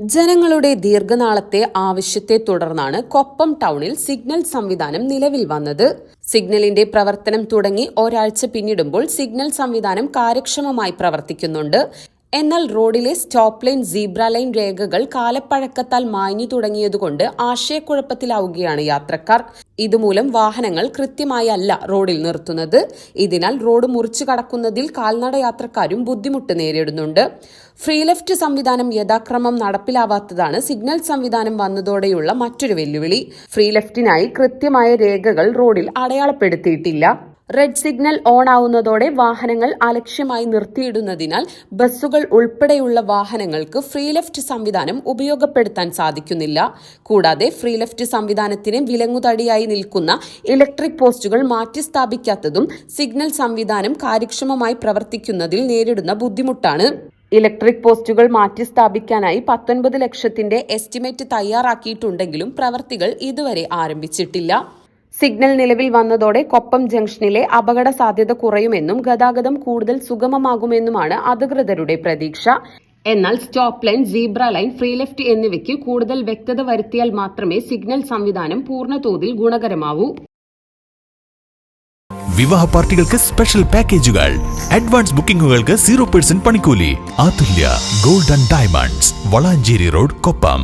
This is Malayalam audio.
ജനങ്ങളുടെ ദീർഘനാളത്തെ ആവശ്യത്തെ തുടർന്നാണ് കൊപ്പം ടൗണിൽ സിഗ്നൽ സംവിധാനം നിലവിൽ വന്നത്. സിഗ്നലിന്റെ പ്രവർത്തനം തുടങ്ങി ഒരാഴ്ച പിന്നിടുമ്പോൾ സിഗ്നൽ സംവിധാനം കാര്യക്ഷമമായി പ്രവർത്തിക്കുന്നുണ്ട്. എന്നാൽ റോഡിലെ സ്റ്റോപ്പ് ലൈൻ, സീബ്ര ലൈൻ രേഖകൾ കാലപ്പഴക്കത്താൽ മായ്ഞ്ഞു തുടങ്ങിയതുകൊണ്ട് ആശയക്കുഴപ്പത്തിലാവുകയാണ് യാത്രക്കാർ. ഇതുമൂലം വാഹനങ്ങൾ കൃത്യമായി അല്ല റോഡിൽ നിർത്തുന്നത്. ഇതിനാൽ റോഡ് മുറിച്ചു കടക്കുന്നതിൽ കാൽനട യാത്രക്കാരും ബുദ്ധിമുട്ട് നേരിടുന്നുണ്ട്. ഫ്രീ ലെഫ്റ്റ് സംവിധാനം യഥാക്രമം നടപ്പിലാവാത്തതാണ് സിഗ്നൽ സംവിധാനം വന്നതോടെയുള്ള മറ്റൊരു വെല്ലുവിളി. ഫ്രീ ലെഫ്റ്റിനായി കൃത്യമായ രേഖകൾ റോഡിൽ അടയാളപ്പെടുത്തിയിട്ടില്ല. റെഡ് സിഗ്നൽ ഓൺ ആവുന്നതോടെ വാഹനങ്ങൾ അലക്ഷ്യമായി നിർത്തിയിടുന്നതിനാൽ ബസ്സുകൾ ഉൾപ്പെടെയുള്ള വാഹനങ്ങൾക്ക് ഫ്രീ ലെഫ്റ്റ് സംവിധാനം ഉപയോഗപ്പെടുത്താൻ സാധിക്കുന്നില്ല. കൂടാതെ ഫ്രീ ലെഫ്റ്റ് സംവിധാനത്തിന് വിലങ്ങുതടിയായി നിൽക്കുന്ന ഇലക്ട്രിക് പോസ്റ്റുകൾ മാറ്റിസ്ഥാപിക്കാത്തതും സിഗ്നൽ സംവിധാനം കാര്യക്ഷമമായി പ്രവർത്തിക്കുന്നതിൽ നേരിടുന്ന ബുദ്ധിമുട്ടാണ്. ഇലക്ട്രിക് പോസ്റ്റുകൾ മാറ്റിസ്ഥാപിക്കാനായി 19 ലക്ഷത്തിന്റെ എസ്റ്റിമേറ്റ് തയ്യാറാക്കിയിട്ടുണ്ടെങ്കിലും പ്രവർത്തികൾ ഇതുവരെ ആരംഭിച്ചിട്ടില്ല. സിഗ്നൽ നിലവിൽ വന്നതോടെ കൊപ്പം ജംഗ്ഷനിലെ അപകട സാധ്യത കുറയുമെന്നും ഗതാഗതം കൂടുതൽ സുഗമമാകുമെന്നുമാണ് അധികൃതരുടെ പ്രതീക്ഷ. എന്നാൽ stop line, zebra line, free left എന്നിവയ്ക്ക് കൂടുതൽ വ്യക്തത വരുത്തിയാൽ മാത്രമേ സിഗ്നൽ സംവിധാനം പൂർണ്ണതോതിൽ ഗുണകരമാവൂ. വിവാഹ പാർട്ടികൾക്ക് സ്പെഷ്യൽ പാക്കേജുകൾ, അഡ്വാൻസ് ബുക്കിംഗുകൾക്ക് 0% പണിക്കൂലി. Athulya gold and diamonds, Valanchery road, Koppam.